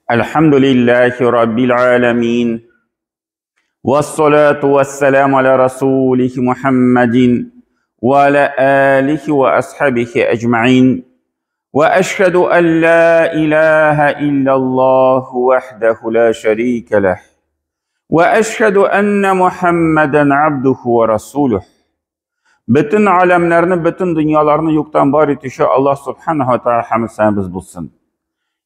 Elhamdülillahi Rabbil alemin. Vessalatu vesselamu ala Rasulih Muhammedin ve ala alihi ve ashabihi ecma'in. Ve eşhedü en la ilahe illallah vahdehu la şerike leh. Ve eşhedü enne Muhammeden abduhu ve rasuluh. Bütün alemlerini, bütün dünyalarını yoktan var etişi Allah subhanahu wa ta'ala hamd biz bulsun.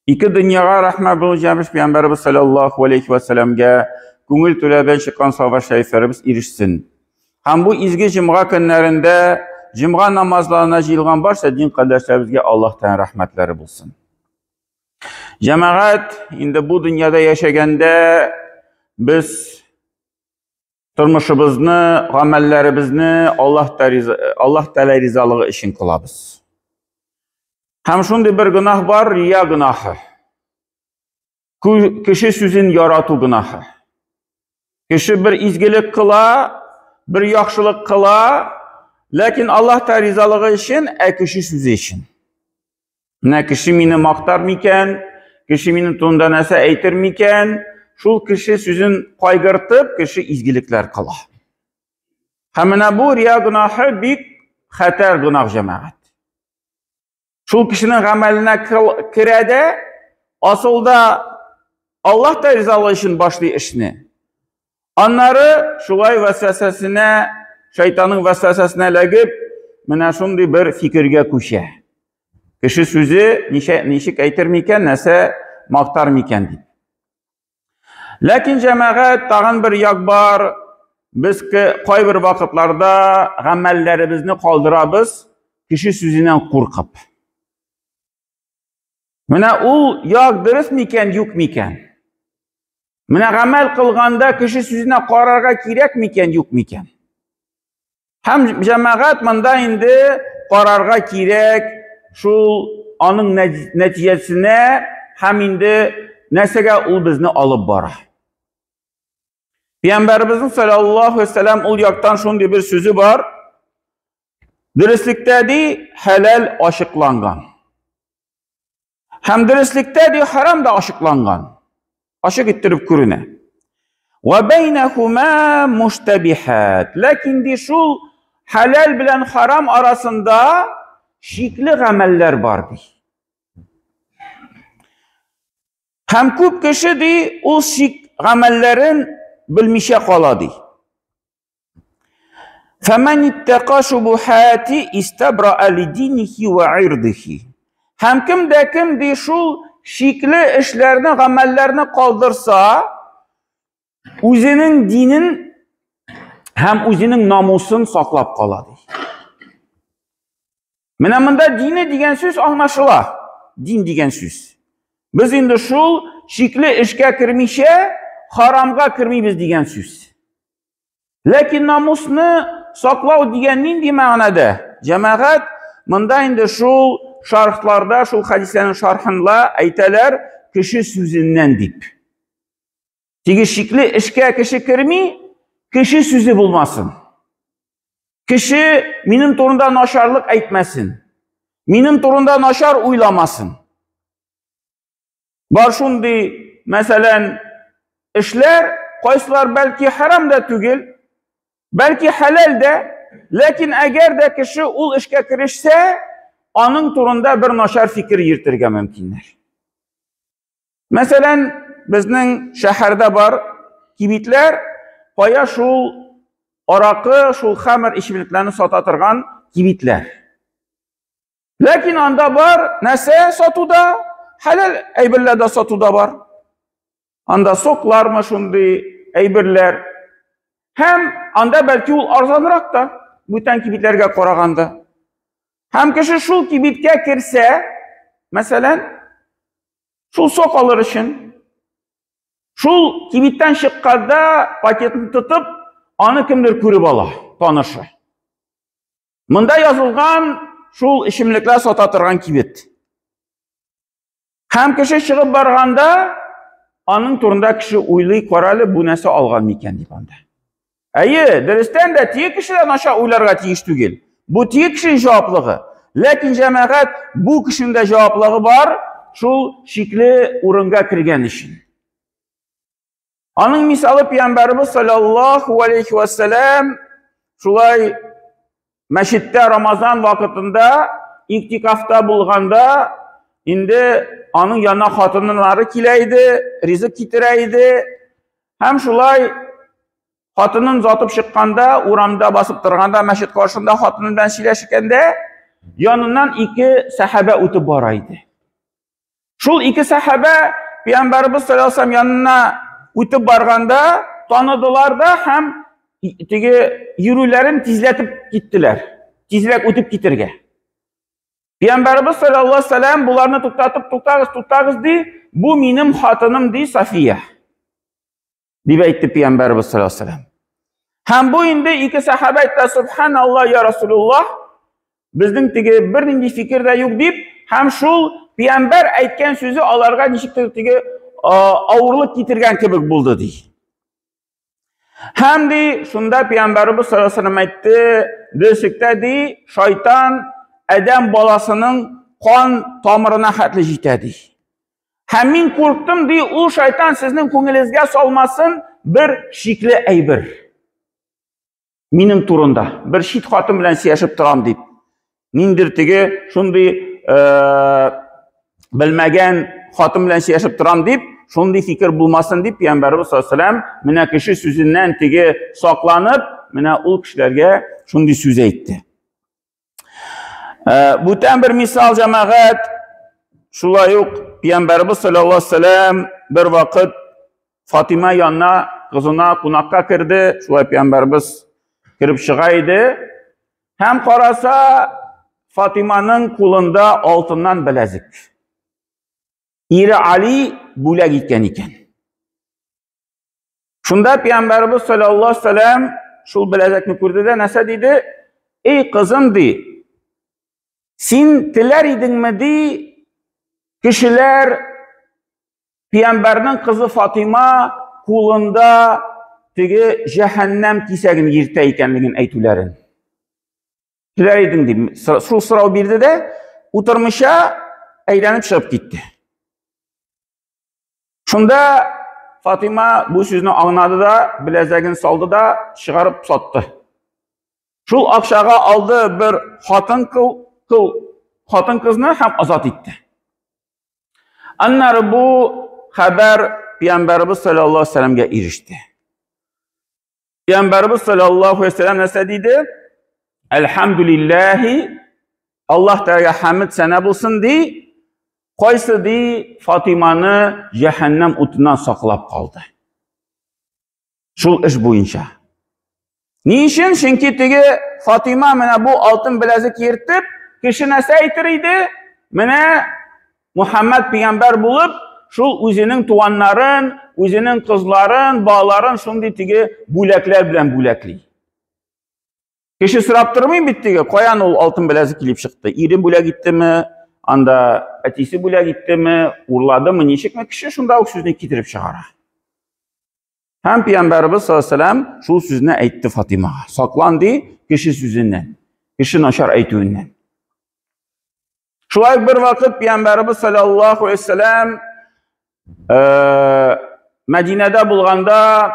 İki dünyaya rahmet bulacağımız Peygamberimiz sallallahu aleyhi ve sellem'e көңіл төләбен шыққан саба шайфарыбыз иришсін. Ham bu izgi cimğa günlərində cimğa namazlarına jıyılğan barsa din qardaşlarımızga Allah'tan rahmetleri bulsun. Cemaat indi bu dünyada yaşaganda biz turmuşumuzni, amellerimizni Allah Teala rizalığı için kılabız. Ham şunday bir günah var, riya günahı. Kişi sözün yaratı günahı. Kişi bir izgilik kıla, bir yaxşılık kıla, lakin Allah Teala rizalığı için, kişi sözü için. Ne kişi meni maqtar miken, kişi meni tunda nese eytir miken, şul kişi sözün qaygırtıp, kişi izgilikler kıla. Hamına bu riya günahı büyük xatar günah cemaat. Şul kişinin ameline kirede, asılda Allah Teala rizalığı için başlıyor işini. Onları şulay vesvesesine, şeytanın vesvesesine legip, mene şunday bir fikirge kuşe. Kişi sözü nişik eytirmiken, nese maqtar miken deyip. Lakin cemaat tağın bir yak var, biz ki koy bir vakitlarda amellerimizni kaldırabız, kişi sözünden korkup. Mene ul yak dürüst miken, yok miken? Mene amel kılganda kişi sözüne kararga kirek miken, yok miken? Hem cemaat mında indi kararga kirek, şul anın neticesine hem indi nesege ul bizni alıp bara. Peygamberimizin sallallahu aleyhi ve sellem ul yaktan şunday bir sözü var. Dürüstlükte de helal aşıklangan. Hem dürüstlükte de haram da aşıklangan. Aşık ettirip kürüne. Ve beynehuma muştebihat. Lakin de şul helal bilen haram arasında şikli ameller vardı. Hem küp kişi de o şik amellerin bilmişe kaladı. فَمَنْ اِتَّقَى شُبُحَاتِ اِسْتَبْرَأَ لِدِينِهِ وَعِرْضِهِ. Hem kim de şu şikli işlerini, amellerini kaldırsa, özünün dinin hem özünün namusun saklap kaladı. Menamında dini diyen söz anlaşıla. Din diyen söz. Biz indi şu şikli işe kirmişe, haramga kirmiyiz diyen söz. Lakin namusunu saklav diyen nindi manada? Cemaat, mında indi şu şarhlarda, şu hadislerin şarhında aytalar kişi sözünden deyip. Tigi şikli işe kişi kirmi, kişi sözü bulmasın. Kişi benim turunda naşarlık etmesin. Benim turunda naşar uylamasın. Bar şundi mesela işler, koyslar belki haram da tügül, belki helal de, lakin eğer de kişi ul işe kirişse, onun turunda bir naşar fikir yirtirge mümkünler. Mesela bizning şehirde var kibitler, koya şu arakı, şu xamir içimliklerini satatırgan kibitler. Lakin anda var, nese satuda, helal eybirler de satuda var. Anda soklar mı şundi eybirler. Hem anda belki ul arzanırak da, bütün kibitlerge koraganda. Hem kişi şu kibitke kirse, mesela, şu sok alır için, şu kibitten çıkkanda paketini tutup, anı kimdir körüp ala, tanışı. Mında yazılgan, şu işimlikler satatırgan kibit. Hem kişi çıkıp barganda, anın turunda kişi uyluy koralı bu nesi algan miken deyip anda. Dürüstten de tiye kişiden aşağı uylarga tiyiş tügel. Bu tiye kişinin cevaplığı. Lakin cemaat bu kişinin de cevaplığı var. şul şikli urunga kirgen işin. Anın misalı Peygamberimiz sallallahu aleyhi ve sellem şulay meşitte Ramazan vakitinde iktikafta bulganda indi anın yanına hatınları kileydi, rizq kitireydi. Hem şulay hatının zatıp çıkkanda, uramda basıp durganda, meşit karşında hatınından sileşikende yanından iki sahabe ötüp baraydı. Şul iki sahabe Peygamberimiz sallallahu aleyhi ve sellem yanına ötüp barganda tanıdılar da hem yürülerin tizletip gittiler. Tizlek ötüp gitirge. Peygamberimiz sallallahu aleyhi ve sellem bularını tuktatıp tuttağız di, bu benim hatınım di Safiye. Dibe etti Peygamberimiz sallallahu aleyhi ve sellem. Hem bu indi iki sahabe etti Subhanallah ya Resulullah. Bizden tege bir ninci fikir de yok deyip hem şul Peygamber aytgan sözü alarga nişiktir tege ağırlık getirgen kebek buldu di. Hem de şunda Peygamberimiz sallallahu aleyhi ve sellem aytdı. Desikte di şeytan Adem balasının kan tamirine hatlı jitedi. Hemin korktum di o şeytan sizin ko'ngilingizga salmasın bir şikli aybir. Mening turunda bir shit xotin bilan siyashib turam deb. Nindir tege shunday bilmagan xotin bilan siyashib turam deb, shunday fikr bo'lmasin deb Peygamberimiz sallallohu alayhi vasallam mana kishi so'zidan tege saqlanib, mana u kishilarga shunday so'z aytdi. Butan bir misal cemaat şulay yo'q. Peygamberimiz sallallohu alayhi vasallam bir vaqt Fatima yanına kızına qonaqqa kirdi. Şulay Peygamberimiz kirib chiqaydi. Hem qarasa Fatima'nın qo'lida oltindan bilezik. Eri Ali bo'lak etgan ekan. Shunda Peygamberimiz sallallohu alayhi vasallam şu bilezikni ko'rdida nasa dedi? Ey qizim di, sen tilar edingmi di, kishilar Peygamberning qizi Fatima qo'lida tege jahannam kesagini yirta ekanligini aytularin. Tilar eding deb shu so'rov berdi-da, o'tirmisha aylanib chiqib ketdi. Shunda Fatima bu so'zni angladi-da, bilezagini soldi-da, chiqarib sotdi. Shu aqshaga oldi bir xotin qizni ham ozod etdi. Annar bu xabar Peygamberimiz sallallohu alayhi vasallamga erishdi. Peygamberimiz sallallohu alayhi vasallam nasa dedi? Elhamdülillahi, Allah Teala hamd sana bo'lsin di, qaysi di Fatimani jahannam o'tidan saqlab qoldi. Shul ish bo'yicha. Niçin? Çünkü tege Fatima mana bu oltin bilezik yirtib, kishi nasa aytirdi? Mana Muhammed Peygamber bulup, şul o'zining tuvanlarin, o'zining qizlarin, balarin shunday tege bo'laklar bilan bo'lakli. Kishi so'rab turmay bittiga, qo'yan ol oltin bilezik kelib chiqdi. Erim bo'lak etdimi? Anda atisi bo'lak etdimi? Urladimi? Nechikmi? Kishi shunda o so'zni keltirib chiqara. Hem Peygamberimiz sallallohu alayhi vasallam şu sözünü aytdi Fatimaga. Saqlandi kishi so'zidan, kishi nashar aytuvidan. Şulay bir vaqt Peygamberimiz sallallohu alayhi vasallam Medine'de bulganda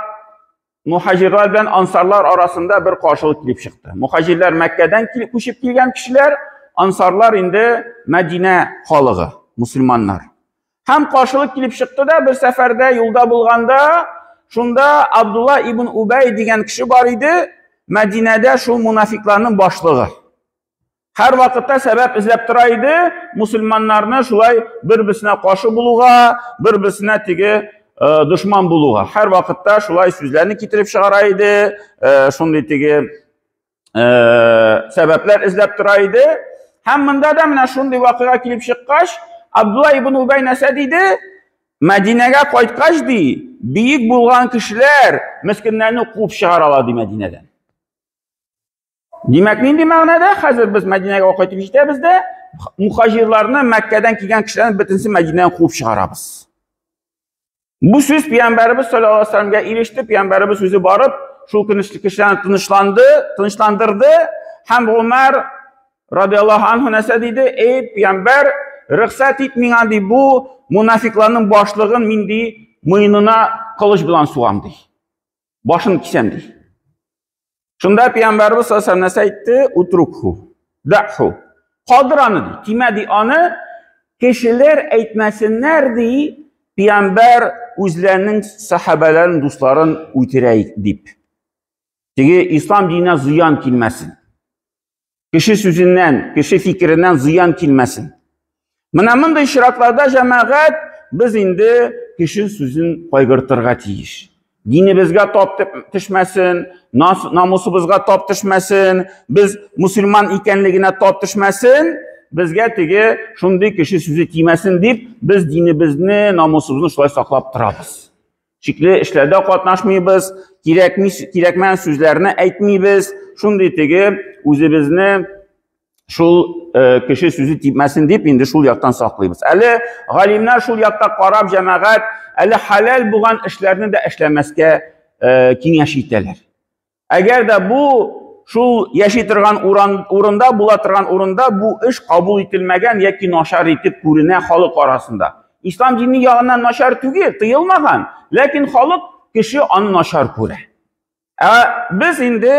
muhacirlar bilan ansarlar arasında bir qarşılık kelib chiqdi. Muhacirlar Mekke'den ko'chib kelgan kishilar, ansarlar indi Medine xalqi, musulmonlar. Hem qarşılık kelib chiqdi-da, bir saferde yolda bulganda şunda Abdullah ibn Ubay degan kishi bor edi, Medine'de şu munafiqlarning boshlig'i. Her vakitte sebep izlep turaydı, musulmonlarni şulay bir-birisine qarshi buluğa, bir-birisine tege düşman buluğa. Her vakitte şulay sözlerini getirip çıkaraydı, şunday tege sebepler izlep turaydı. Hem bunda da mana şunday vakiga kelib chiqqach, Abdullah ibn Ubay nasa deydi? Medine'ga qaytqach di, büyük bulgan kişiler miskinlerini quvib chiqaradi Medine'den. Demek neydi ma'noda? Hazır biz Medine'ga qaytib yetabizda, muhacirlarni Mekke'den kelgan kishilarni bitinsi Medine'dan quvib chiqaramiz. Bu söz Peygamberimiz sallallohu alayhi vasallamga erishdi. Peygamberimiz o'zi borib, shu kishilarni tinchlandirdi. Ham Umar radhiyallohu anhu nasa dedi? Ey Peygamber, rıxsat etmeyen di bu munafiqlarning boshlig'in min di mo'ynina qilich bilan suvamdi. Başını kisemdi. Şunda Peygamberimiz sallallahu aleyhi ve sellem aytdi, utrukhu, da'hu. Qoldir onu di, timadi onu, kişiler aytmasinlar di, Peygamber o'zlarining sahabelerin, dostların o'tirayik deb. Çünkü İslam dinine ziyan kelmesin. Kişi sözünden, kişi fikrinden ziyan kelmesin. Mana bunday iştiraklarda cemaat biz indi kişi sözün qayg'irtirga tegish. Dinimizga top tishmasin, namusimizga top tishmasin, biz musulmon ekanligini top tishmasin, bizga tegi shunday kishi so'zi tegmasin deb biz dinimizni, namusimizni shulay saqlab turamiz. Chekli ishlarda qatnashmaymiz, kerakmagan so'zlarni aytmaymiz, shunday tegi o'zimizni shul kishi so'zi tegmasin deb endi shul yoqdan saqlaymiz. Ali g'alimlar shul yoqqa qarab jamoat ali halal bo'lgan ishlarni da ishlamasga kengash etdilar. Agar da bu shul yashaytirgan o'rinda, bo'latirgan o'rinda bu ish qabul etilmagan yoki noshar etib ko'rinan xalq orasida. Islom dini yog'idan noshar tugil, tiyilmagan, lekin xalq kishi uni noshar ko'ra. Biz endi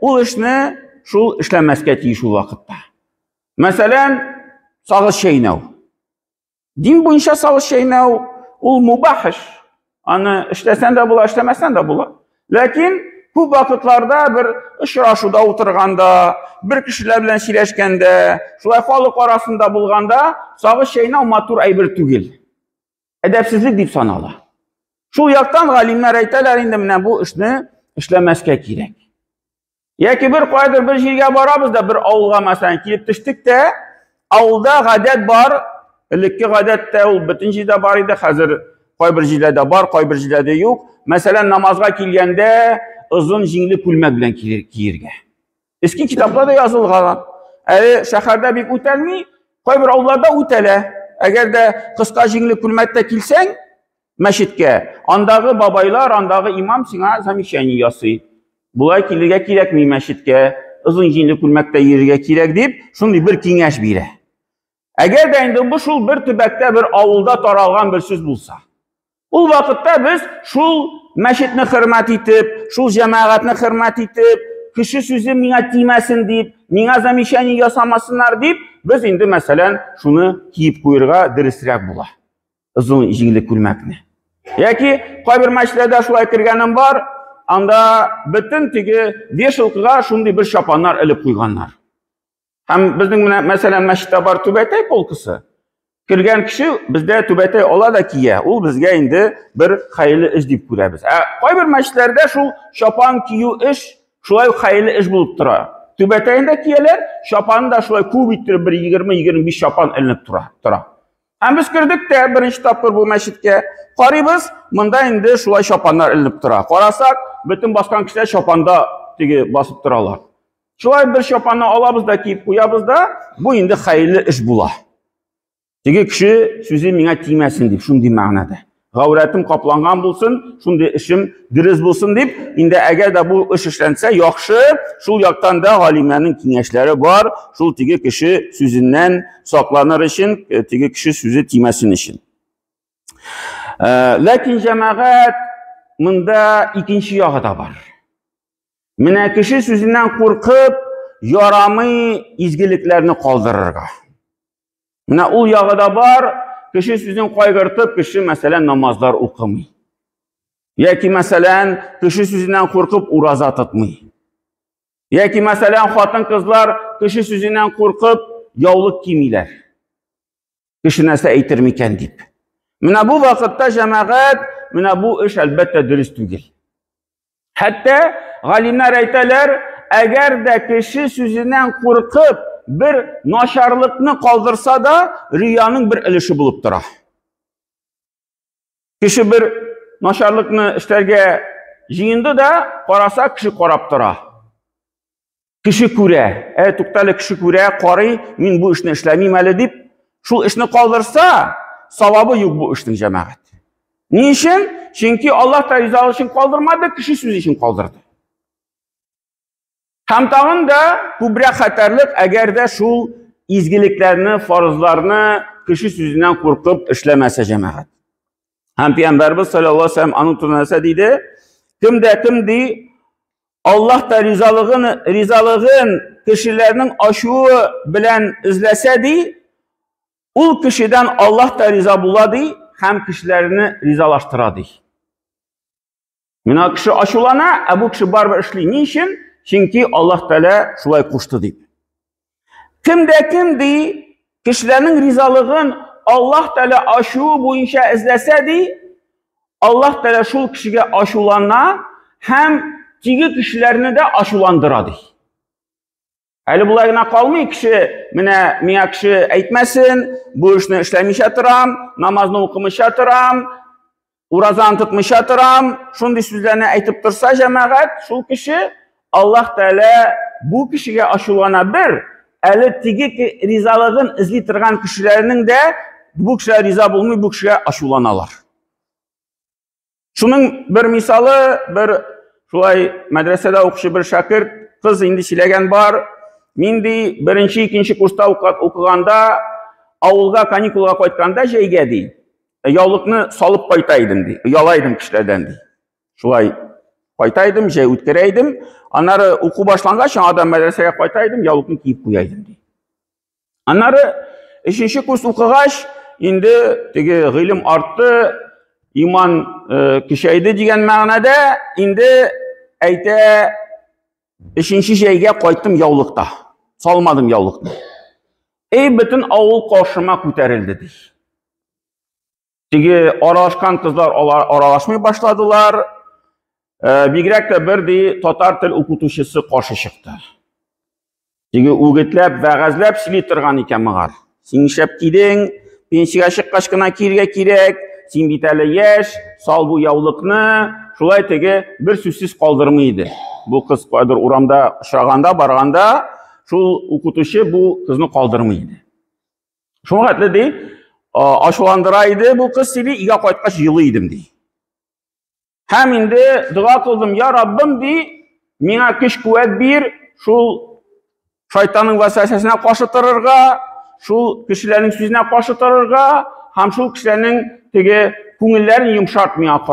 u ishni shul ishlamasga tegish u vaqtda. Masalan, sag'iz shaynav. Din bo'yicha sag'iz shaynav ul mubah ish. Ani ishlasan da bo'lar, ishlamasan da bo'lar. Lekin bu vaqtlarda bir uchrashuvda o'tirganda, bir kishilar bilan so'rashganda, shulay xalq orasida bo'lganda, sag'iz shaynav matur aybir tugil. Adabsizlik deb sanaladi. Shu yoqdan g'alimlar aytadilar, endi mana bu ishni ishlamasga kerak. Yoki bir qo'ydir bir yerga boramiz-da, bir ovulga masalan kelib tushdik-da, ovulda g'adat bor, ilkki g'adatda u butun joyda bor edi, hozir qo'y bir joylarda bor, qo'y bir joylarda yo'q. Masalan namozga kelganda uzun jingli pulmak bilan kiyirga. Eski kitoblarda yozilgan. Shaharda bek o'talmay, qo'y bir ovullarda o'tala. Agarda qisqa jingli pulmakda kelsang, masjidga, ondagi babaylar, ondagi imom senga zamishani yasay. Bulay kelirga kerakmi masjidga, uzun jingli pulmakda yeriga kerak deb, shunday bir kengash beradi. Agarda endi bu shul bir tubakda bir ovulda taralgan bir so'z bo'lsa, u vaqtda biz shul masjidni hurmat etib, shul jamoatni hurmat etib, kishi so'zi menga tegmasin deb, menga zamishani yasamasinlar deb, biz endi masalan shuni kiyib qo'yirga dirishroq bo'lar. Uzun jingli pulmakni. Yoki qo'y bir masjidlarda shulay kirganim bor, anda bütün tigi veshilqiga shunday bir shaponlar ilib qo'yganlar. Ham bizning masalan masjidda bor tubatay polkisi. Kirgan kishi bizda tubatay oladi kiya. U bizga endi bir xayrli ish deb ko'ramiz. Qo'y bir masjidlarda shu shapon kiyu ish shulay xayrli ish bo'lib turadi. Tubatayda kiyalar shaponni da shulay ko'p ittirib bir 20-25 shapon ilinib turadi. Ham biz kirdik-da birinchi topqir bu masjidga. Qaraymiz, bunda endi shulay shaponlar ilinib turadi. Qarasak, bütün bosgan kishilar shaponda tigi bosib turarlar. Shulay bir shaponni olamiz-da, kiyib qo'yamiz-da, bu endi xayrli ish bo'ladi. Tigi kishi so'zi menga tegmasin deb, shunday ma'noda. G'avratim qoplangan bo'lsin, shunday ishim diriz bo'lsin deb, endi agarda bu ish ishlansa yaxshi, shul yoqdan da g'alimlarning kengashlari bor, shul tigi kishi so'zidan saqlanar uchun, tigi kishi so'zi tegmasin uchun. Lekin jamoat bunda ikkinchi yog'i da bor. Mana kishi so'zidan qo'rqib, yoramay izgiliklarni qoldirarga. Mana u yog'ida bor, kishi so'zini qayg'irtib, kishi masalan namozlar o'qimay. Yoki masalan kishi so'zidan qo'rqib roza tutmay. Yoki masalan xotin qizlar kishi so'zidan qo'rqib yovliq kiymaylar. Kishi narsa aytirmikan deb. Mana bu vaqtda jamoat, mana bu ish albatta durust tugil. Hatto g'alimlar aytadilar, agarda kishi so'zidan qo'rqib bir nosharlikni qoldirsa da riyoning bir ilishi bo'lib turadi. Kishi bir nosharlikni ishlarga yig'indi da, qarasa kishi qarab turadi. Kishi ko'ra, to'xtali kishi ko'ra, qori, men bu ishni ishlamayman deb, shu ishni qoldirsa, savobi yo'q bu ishning jamoat. Niçin? Chunki Alloh taolo uchun qoldirmadi, kishi so'zi uchun qoldirdi. Ham tag'in da ko'proq xatarlik agarda shu izgiliklarni, farzlarni kişi sözünden korkup işlemese cemaat. Hem Peygamberimiz sallallahu aleyhi ve sellem anı turnasa deydi, kimdi Allah da rizalığın kişilerinin aşığı bilen izlesedi, o kişiden Allah da riza buladı, hem kişilerini rizalaştıradı. Mina kişi aşılana, bu kişi barbar işli. Niçin? Çünkü Allah Teala şulay koştu deyip. Kimdi kişilerin rizalığın Allah Teala aşığı boyunca izlesedi, Allah Teala şul kişiye aşılana hem tigi kişilerini de aşılandıradı. Hali bulayına kalmıyor kişi, mine kişi etmesin, bu işini işlemiş yatıram, namazını okumuş yatıram, urazan tutmuş yatıram, şundi sözlerini aytıp dursa cemaat, şul kişi Allah Teala bu kişiye aşılanabilir. Eli tigi rizalığın izli tırgan kişilerinin de bu kişiye riza bulmuyor, bu kişiye aşılanalar. Şunun bir misalı, bir şulay medresede okuşu bir şakir kız indi silegen var. Mindi birinci, ikinci kursta okuganda, avulga, kanikulga koytkanda şeyge dey. Yavlıkını salıp koytaydım dey. Yalaydım kişilerden dey. Şulay koytaydım, ütkereydim. Anları oku başlangaç, adam medreseye koytaydım, yavlıkını kiyip koyaydım dey. Anları ikinci kurs okugaç, indi ilim arttı, iman kişiydi diyen mağnada, indi ayte ikinci şeyge koyttum yavlıkta. Salmadım yavlıkta. Bütün avul karşıma ko'tarildi dey. Tigi aralaşkan kızlar aralaşmaya başladılar. Bigrek de bir dey tatar til okutuşusu karşı çıktı. Tigi o'gitlab, va'g'azlab sili turgan ekan mıgar. Sen işlep giding, pensiyaga chiqqachgina kirga kerak, sen bitali yash, sal bu yavlıkni, şulay tigi bir so'zsiz qoldirmaydi. Bu kız qodir uramda uchraganda, barganda, şul okutuşu bu kızını qoldirmaydi. Şuna qatli dey, aşulandıraydı, bu kız sili iga qaytqach yılıydım dey. Hem indi dua kıldım, ya Rabbim dey, mena kuch quvvat bir, şul şeytanın vesvesesine qarşı turarga, şul kişilerin sözüne qarşı turarga, hem şul kişilerin tigi ko'ngillerini yumshatmaya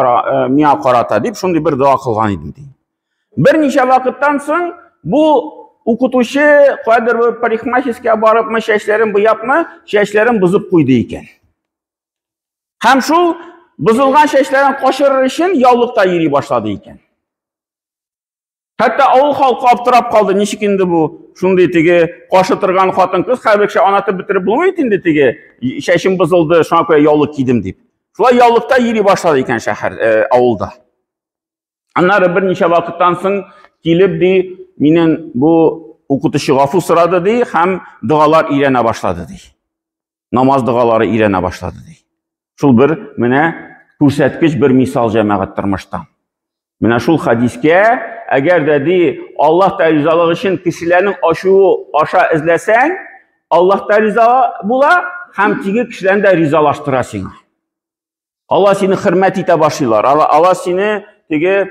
qarata deyip şunday bir dua qilgan edim dey. Bir necha vaqtdan so'ng bu o'qituvchi qodir bir parikmacheskga boribmi, shashlarni bo'yapmi, shashlarni buzib qo'ydi ekan. Ham shu buzilgan shashlarni qo'shirish uchun yovliqda yuriy boshladi ekan. Hatta avul xalqi obtirab qoldi, nechik endi bu shunday tigi qo'shi turgan xotin qiz har bir kishi onatib bitirib bo'lmaydi endi tigi shashim buzildi, shuna ko'ra yovliq kiydim deb. Shular yovliqda yuriy boshladi ekan shahar avulda. Anlar bir necha vaqtdan so'ng kelib dey, mening bu o'qituvchi g'afur so'radi dey, ham duolar o'rgana boshladi dey. Namoz duolari o'rgana boshladi dey. Shul bir mana ko'rsatkich bir misol jamoat turmushdan. Mana shul hadisga agar dedi Allah da rizalığı için kişilerin aşağı izlesen Allah da riza bula, hem tigi kişilerini de rizalaştırasın. Allah seni hürmet ite başlıyorlar. Allah seni tigi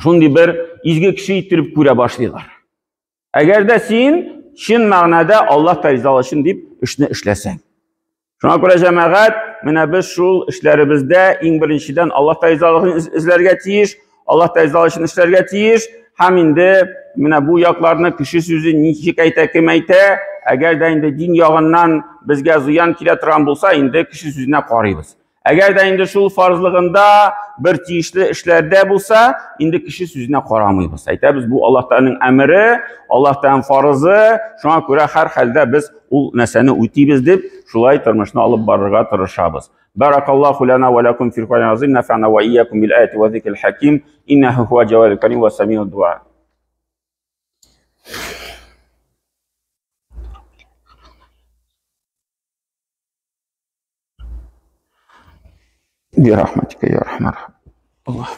şundi bir izgi kişi ittirip göre başlıyorlar. Eğer de sen şin mağnada Allah da rizalaşın deyip işini işlesen. Şuna göre cemaat, mana biz şul işlerimizde en birinciden Allah da rizalığını izlerge tiyiş, Allah da rizalışını işlerge tiyiş. Hem indi mana bu yaklarını kişi sözü nechik ayta kim ayta, eğer de indi din yağından bizge ziyan keletiran bulsa indi kişi sözüne qaraymiz. Eğer de indi şul farzlığında bir tiyişli işlerde bulsa indi kişi sözüne qaramaymiz. Aytamiz bu Allah'tanın emri, Allah'tan farzı, şuna göre her halde biz o neseni o'taymiz deb şulay turmushni olib borishga tirishamiz. Barakallahu lana ve lakum fil Qur'anil azim, nafa'na ve iyyakum bil ayati ve zikril hakim, innahu huve cevalul kerim ve semi'ud du'a. Bi rahmetike ya rahman. Allah.